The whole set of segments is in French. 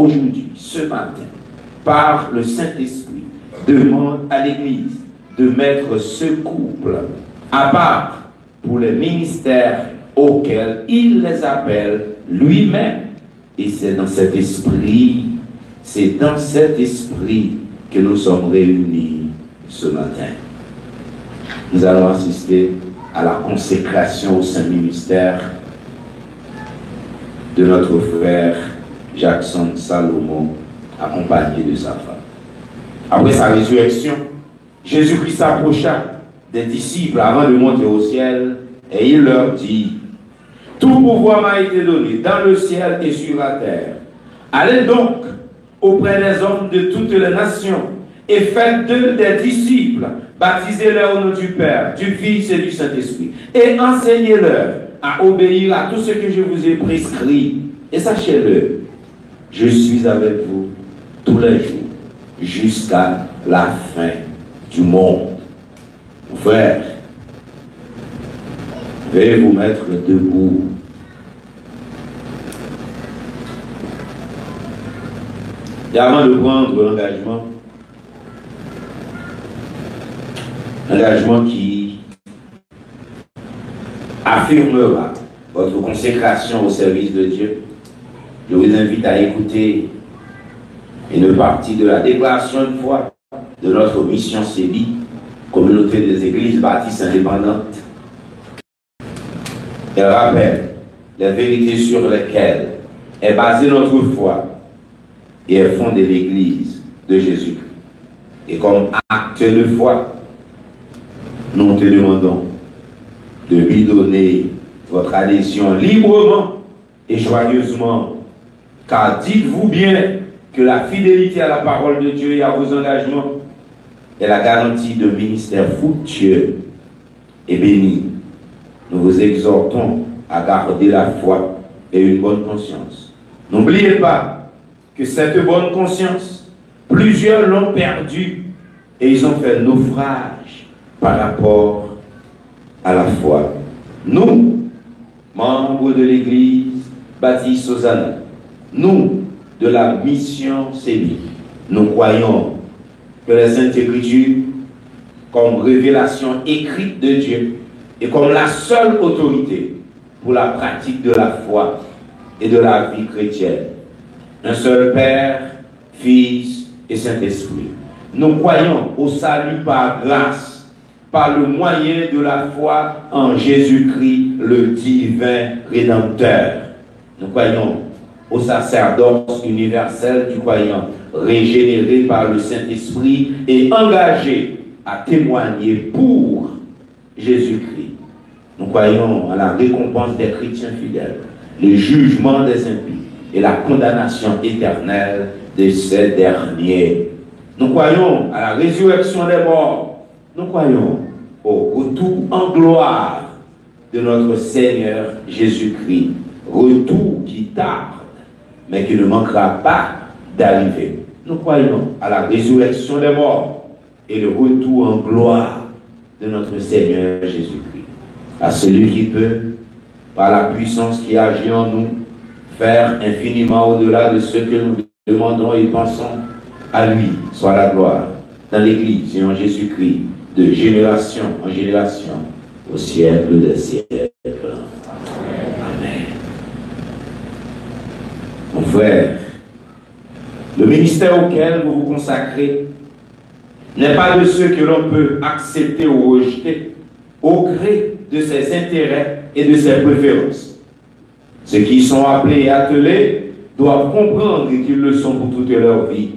aujourd'hui, ce matin, par le Saint-Esprit, demande à l'Église de mettre ce couple à part pour les ministères auxquels il les appelle lui-même. Et c'est dans cet esprit que nous sommes réunis ce matin. Nous allons assister à la consécration au Saint-Ministère de notre frère Jackson Salomon, accompagné de sa femme. Après sa résurrection, Jésus-Christ s'approcha des disciples avant de monter au ciel et il leur dit: tout pouvoir m'a été donné dans le ciel et sur la terre. Allez donc auprès des hommes de toutes les nations et faites d'eux des disciples, baptisez-les au nom du Père, du Fils et du Saint-Esprit, et enseignez-leur à obéir à tout ce que je vous ai prescrit. Et sachez-le, je suis avec vous tous les jours, jusqu'à la fin du monde. Mon frère, veuillez vous mettre debout. Et avant de prendre l'engagement qui affirmera votre consécration au service de Dieu, je vous invite à écouter une partie de la déclaration de foi de notre mission CELI, Communauté des Églises Baptistes Indépendantes. Elle rappelle les vérités sur lesquelles est basée notre foi et est fondée l'Église de Jésus-Christ. Et comme acte de foi, nous te demandons de lui donner votre adhésion librement et joyeusement, car dites-vous bien que la fidélité à la parole de Dieu et à vos engagements est la garantie de ministère fructueux et béni. Nous vous exhortons à garder la foi et une bonne conscience. N'oubliez pas que cette bonne conscience, plusieurs l'ont perdue et ils ont fait naufrage par rapport à la foi. Nous, membres de l'Église baptiste Hosanna, nous, de la mission CELI, nous croyons que les Saintes Écritures, comme révélation écrite de Dieu, et comme la seule autorité pour la pratique de la foi et de la vie chrétienne. Un seul Père, Fils et Saint-Esprit. Nous croyons au salut par grâce, par le moyen de la foi en Jésus-Christ, le divin Rédempteur. Nous croyons au sacerdoce universel du croyant, régénéré par le Saint-Esprit et engagé à témoigner pour Jésus-Christ. Nous croyons à la récompense des chrétiens fidèles, le jugement des impies et la condamnation éternelle de ces derniers. Nous croyons à la résurrection des morts. Nous croyons au retour en gloire de notre Seigneur Jésus-Christ. Retour qui tarde, mais qui ne manquera pas d'arriver. Nous croyons à la résurrection des morts et le retour en gloire de notre Seigneur Jésus-Christ. À celui qui peut, par la puissance qui agit en nous, faire infiniment au-delà de ce que nous demandons et pensons, à lui soit la gloire dans l'Église et en Jésus-Christ, de génération en génération, au siècle des siècles. Amen. Mon frère, le ministère auquel vous vous consacrez n'est pas de ceux que l'on peut accepter ou rejeter au gré de ses intérêts et de ses préférences. Ceux qui sont appelés et attelés doivent comprendre qu'ils le sont pour toute leur vie,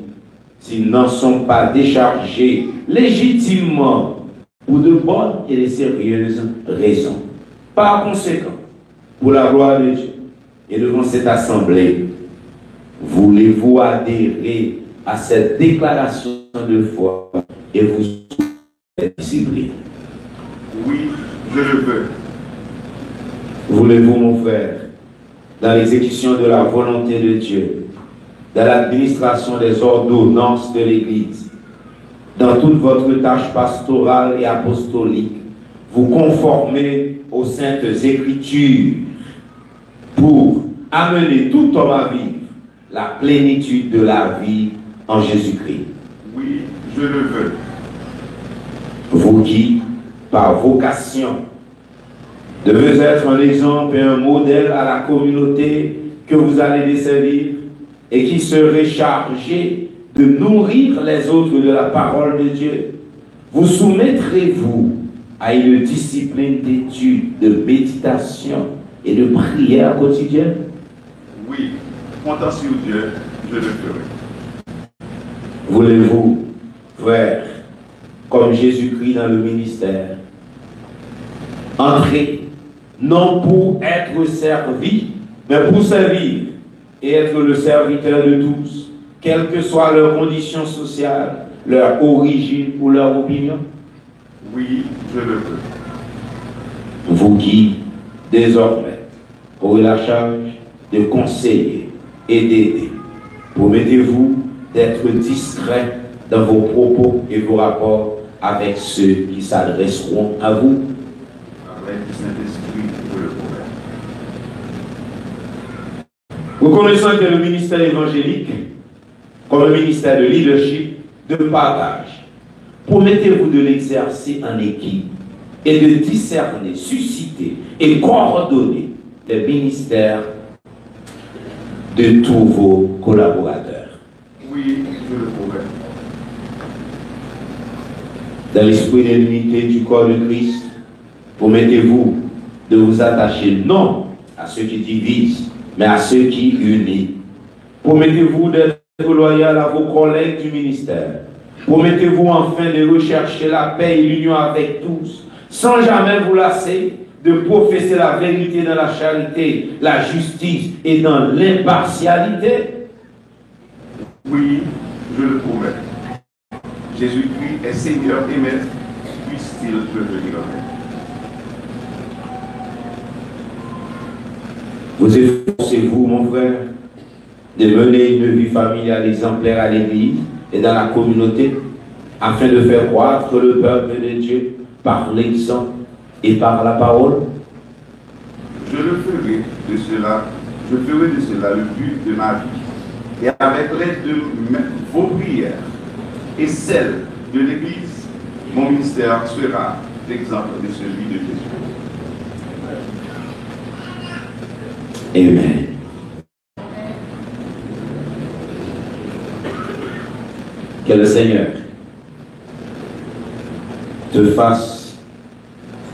s'ils n'en sont pas déchargés légitimement pour de bonnes et de sérieuses raisons. Par conséquent, pour la gloire de Dieu et devant cette assemblée, voulez-vous adhérer à cette déclaration de foi et vous discipliner? Oui, je le veux. Voulez-vous, mon frère, dans l'exécution de la volonté de Dieu, dans l'administration des ordonnances de l'Église, dans toute votre tâche pastorale et apostolique, vous conformer aux saintes Écritures pour amener tout homme à vivre la plénitude de la vie en Jésus-Christ. Oui, je le veux. Vous qui, par vocation, devez être un exemple et un modèle à la communauté que vous allez desservir et qui serez chargé de nourrir les autres de la parole de Dieu. Vous soumettrez-vous à une discipline d'étude, de méditation et de prière quotidienne? Oui, comptant sur Dieu, je le ferai. Voulez-vous, frères, comme Jésus-Christ dans le ministère, entrer non pour être servi, mais pour servir et être le serviteur de tous, quelle que soit leur condition sociale, leur origine ou leur opinion? Oui, je le veux. Vous qui, désormais, aurez la charge de conseiller et d'aider, promettez-vous d'être discret dans vos propos et vos rapports avec ceux qui s'adresseront à vous? Avec le Saint-Esprit, je le promets. Reconnaissant que le ministère évangélique, comme un ministère de leadership, de partage, promettez-vous de l'exercer en équipe et de discerner, susciter et coordonner les ministères de tous vos collaborateurs. Oui, je le promets. Dans l'esprit de l'unité du corps de Christ, promettez-vous de vous attacher non à ceux qui divisent, mais à ceux qui unissent. Promettez-vous d'être loyal à vos collègues du ministère. Promettez-vous enfin de rechercher la paix et l'union avec tous, sans jamais vous lasser de professer la vérité dans la charité, la justice et dans l'impartialité? Oui, je le promets. Jésus-Christ est Seigneur et Maître, puisse-t-il revenir en nous. Vous efforcez-vous, mon frère, de mener une vie familiale exemplaire à l'Église et dans la communauté, afin de faire croître le peuple de Dieu par l'exemple et par la parole? Je ferai de cela le but de ma vie. Et avec l'aide de vos prières et celle de l'Église, mon ministère sera l'exemple de celui de Jésus. Amen. Que le Seigneur te fasse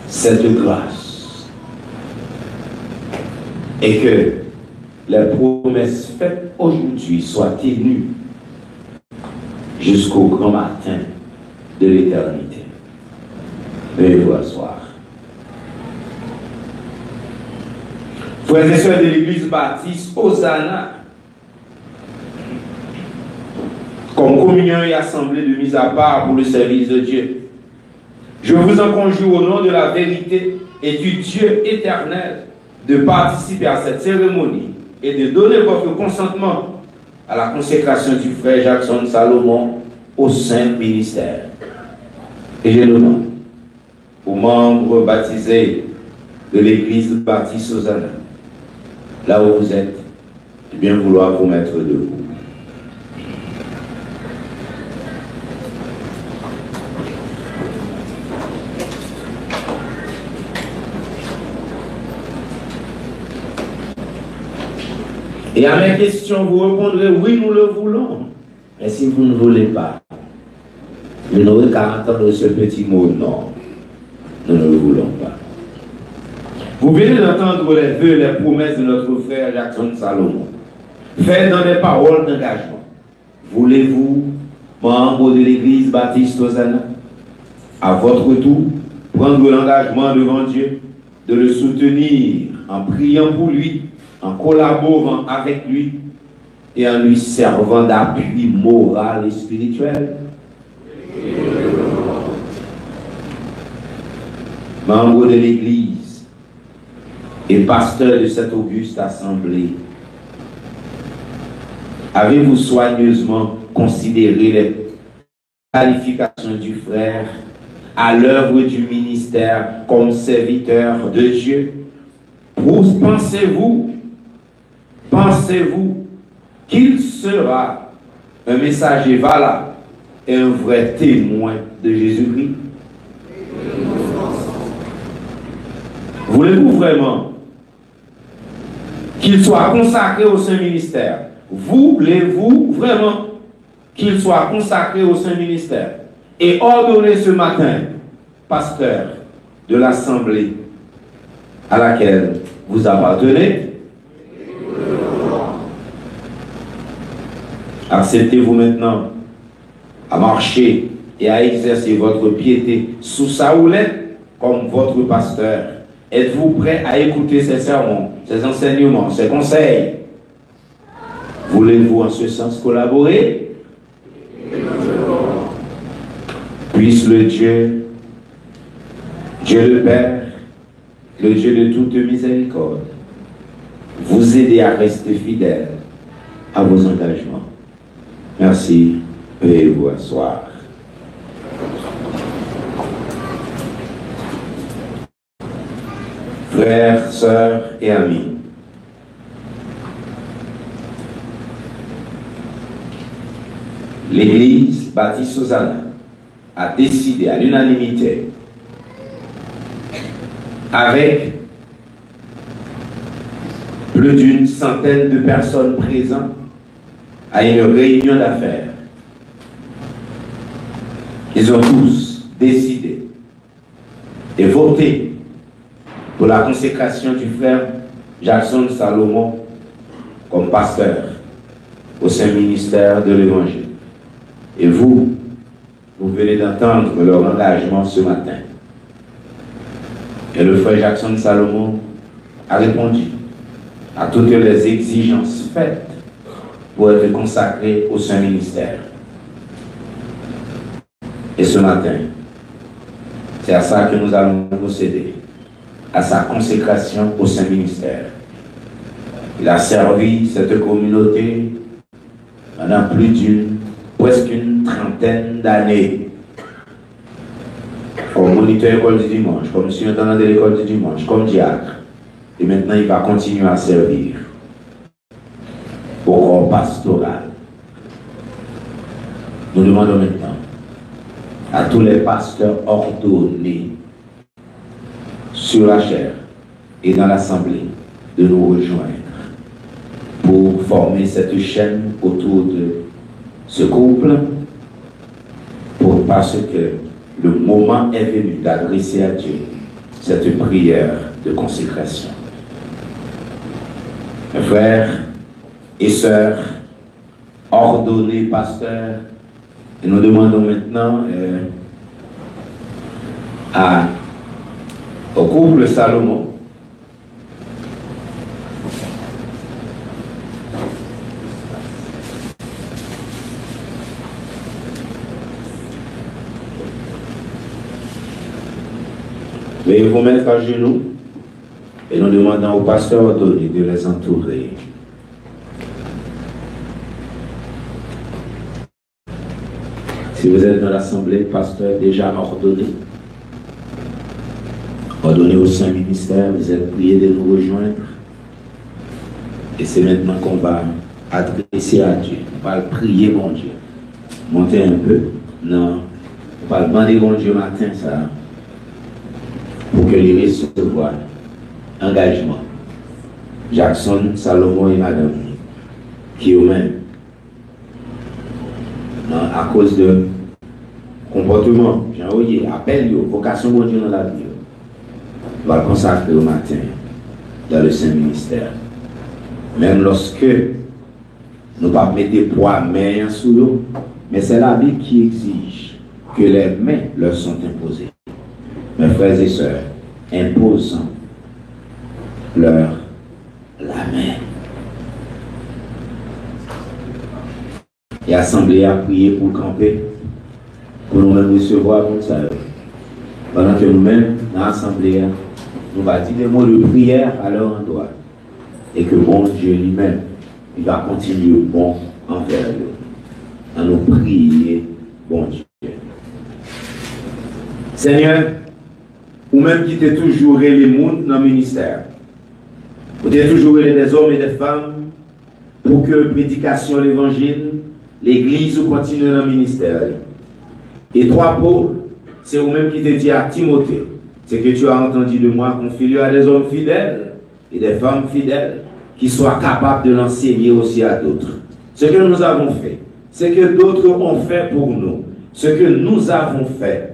cette grâce et que les promesses faites aujourd'hui soient tenues jusqu'au grand matin de l'éternité. Veuillez vous asseoir. Frères et sœurs de l'Église baptiste Hosanna, comme communion et assemblée de mise à part pour le service de Dieu, je vous en conjure au nom de la vérité et du Dieu éternel de participer à cette cérémonie et de donner votre consentement à la consécration du frère Jackson Salomon au saint ministère. Et je demande aux membres baptisés de l'Église baptiste Hosanna, là où vous êtes, de bien vouloir vous mettre debout. Et à mes questions, vous répondrez oui, nous le voulons. Mais si vous ne voulez pas, vous n'aurez qu'à entendre ce petit mot non. Nous ne le voulons pas. Vous venez d'entendre les vœux, les promesses de notre frère Jackson Salomon, faites dans des paroles d'engagement. Voulez-vous, membres de l'Église baptiste Hosanna, à votre tour, prendre l'engagement devant Dieu de le soutenir en priant pour lui, en collaborant avec lui et en lui servant d'appui moral et spirituel? Membres de l'Église et pasteur de cette auguste assemblée, avez-vous soigneusement considéré les qualifications du frère à l'œuvre du ministère comme serviteur de Dieu? Pensez-vous qu'il sera un messager valable et un vrai témoin de Jésus-Christ? Voulez-vous vraiment qu'il soit consacré au Saint-Ministère? Voulez-vous vraiment qu'il soit consacré au Saint-Ministère et ordonné ce matin, pasteur de l'Assemblée à laquelle vous appartenez? Acceptez-vous maintenant à marcher et à exercer votre piété sous sa houlette comme votre pasteur? Êtes-vous prêt à écouter ses sermons, ses enseignements, ses conseils? Voulez-vous en ce sens collaborer? Puisse le Dieu le Père, le Dieu de toute miséricorde, vous aider à rester fidèle à vos engagements. Merci. Veuillez vous asseoir. Frères, sœurs et amis, l'Église baptiste Hosanna a décidé à l'unanimité, avec plus d'une centaine de personnes présentes à une réunion d'affaires. Ils ont tous décidé et voté pour la consécration du frère Jackson Salomon comme pasteur au Saint-Ministère de l'Évangile. Et vous venez d'entendre leur engagement ce matin. Et le frère Jackson Salomon a répondu à toutes les exigences faites pour être consacré au Saint-Ministère. Et ce matin, c'est à ça que nous allons procéder, à sa consécration au Saint-Ministère. Il a servi cette communauté pendant presque une trentaine d'années. Comme moniteur école du dimanche, comme surintendant de l'école du dimanche, comme diacre. Et maintenant, il va continuer à servir au corps pastoral. Nous demandons maintenant à tous les pasteurs ordonnés sur la chaire et dans l'assemblée de nous rejoindre pour former cette chaîne autour de ce couple, parce que le moment est venu d'adresser à Dieu cette prière de consécration. Mes frères et sœurs, ordonnés pasteurs, et nous demandons maintenant au couple Salomon veuillez vous mettre à genoux et nous demandons au pasteur ordonné de les entourer. Si vous êtes dans l'assemblée, pasteur déjà ordonné au Saint-Ministère, vous êtes priés de nous rejoindre. Et c'est maintenant qu'on va adresser à Dieu. On va prier mon Dieu. Montez un peu. Non. On va demander mon Dieu matin ça. Pour que les recevoir. Engagement. Jackson, Salomon et madame. Qui eux-mêmes. À cause de comportement, j'ai envoyé, appel, vocation mon Dieu dans la vie. On va le consacrer au matin dans le Saint-Ministère. Même lorsque nous ne pas mettre poids main sous l'eau, mais c'est la Bible qui exige que les mains leur sont imposées. Mes frères et sœurs, imposant leur la main. Et assemblée à prier pour camper, pour nous-mêmes recevoir comme ça. Pendant que nous-mêmes, dans l'assemblée, nous allons dire des mots de prière à leur endroit. Et que bon Dieu lui-même, il va continuer bon envers nous. À nous prier, bon Dieu. Seigneur, ou même qui t'es toujours les mondes dans le ministère. Vous êtes toujours des hommes et des femmes pour que prédication de l'évangile, l'église continue dans le ministère. Et 3 Paul, c'est vous-même qui te dit à Timothée, c'est que tu as entendu de moi, confie-le à des hommes fidèles et des femmes fidèles qui soient capables de l'enseigner aussi à d'autres. Ce que nous avons fait, ce que d'autres ont fait pour nous, ce que nous avons fait,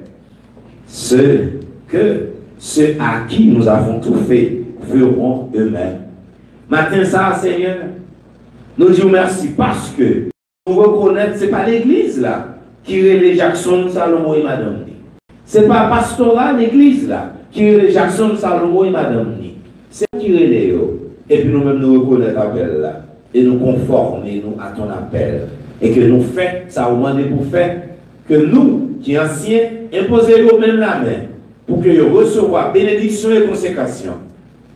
ce que ceux à qui nous avons tout fait feront eux-mêmes. Matin, ça, Seigneur, nous disons merci parce que nous reconnaissons que ce n'est pas l'église là qui relève Jackson, Salomon et Madame Ni. Ce n'est pas pastoral l'église là qui relève Jackson, Salomon et Madame Ni. C'est qui relève. Et puis nous-mêmes nous reconnaissons l'appel là. Et nous conformer nous à ton appel. Et que nous faisons ça au moment pour faire que nous, qui anciens, imposons même la main pour que nous recevoir bénédiction et consécration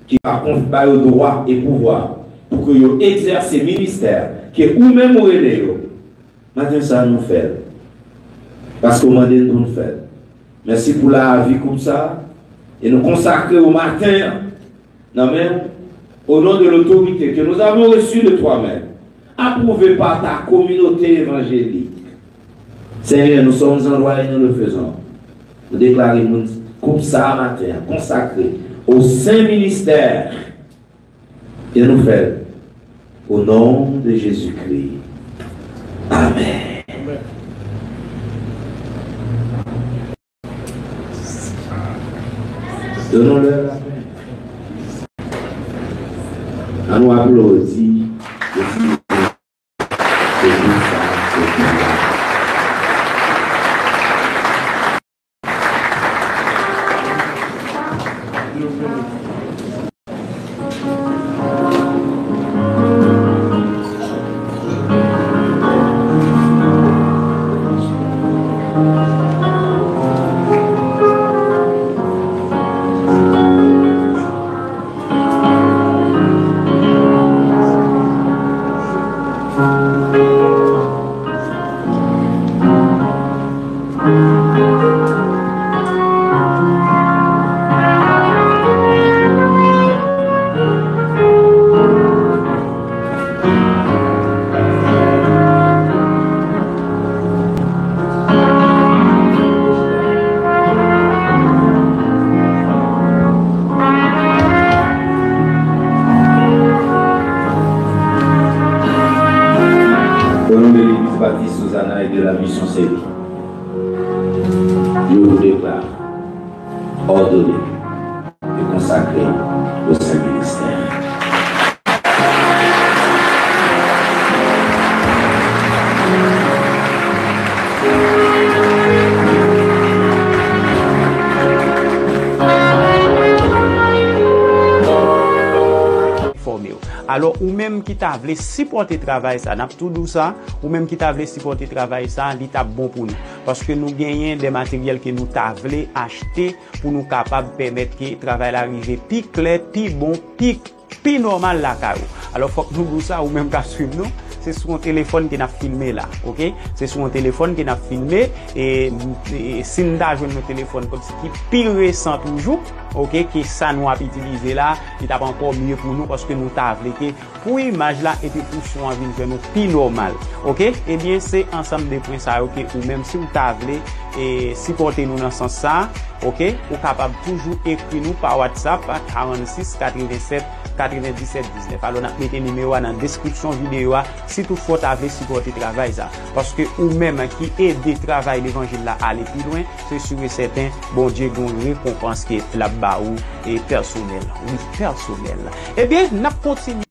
qui va confier au droit et pouvoir pour que vous exercez le ministère que vous-même vous relèvez. Maintenant, ça nous fait. Parce que vous demandez de nous faire. Merci pour la vie comme ça. Et nous consacrer au matin, au nom de l'autorité que nous avons reçue de toi-même, approuvé par ta communauté évangélique. Seigneur, nous sommes en droit et nous le faisons. Nous déclarons comme ça matin, consacré au Saint-Ministère. Et nous faisons au nom de Jésus-Christ. Amen. Amen. Donnons-leur la paix. À nous applaudir. De la mission série. Je vous déclare ordonné et consacré au Saint-Ministère. Alors, ou même qui t'a voulu supporter travail ça, n'a tout tout ça, ou même qui t'a voulu supporter travail ça, l'état bon pour nous. Parce que nous gagnons des matériels que nous t'a voulu acheter pour nous capables de permettre que le travail arrive plus clair, plus bon, plus normal la carreau. Alors, faut que nous nous ça, ou même qu'à suivre nous. C'est sur un téléphone qui n'a filmé là, ok? C'est sur un téléphone qui n'a filmé et si nous avons un téléphone comme ça qui est plus récent toujours, ok? Qui ça nous a utilisé là, il est encore mieux pour nous parce que nous avons que pour l'image là et puis pour son envie de nous plus normal, ok? Eh bien c'est ensemble des points ça, ok? Ou même si vous avez et supporter nous dans ce sens ça, ok? Vous capable toujours écrire nous par WhatsApp à 46 87 97 19. Alors on a mis le numéro dans la description vidéo si toutefois tu avais supporté le travail ça. Parce que ou même qui aide le travail l'évangile là à aller plus loin, c'est sûr et certain, bon Dieu une récompense qui est là-bas ou et personnel. Oui, personnel. Eh bien, n'a continué.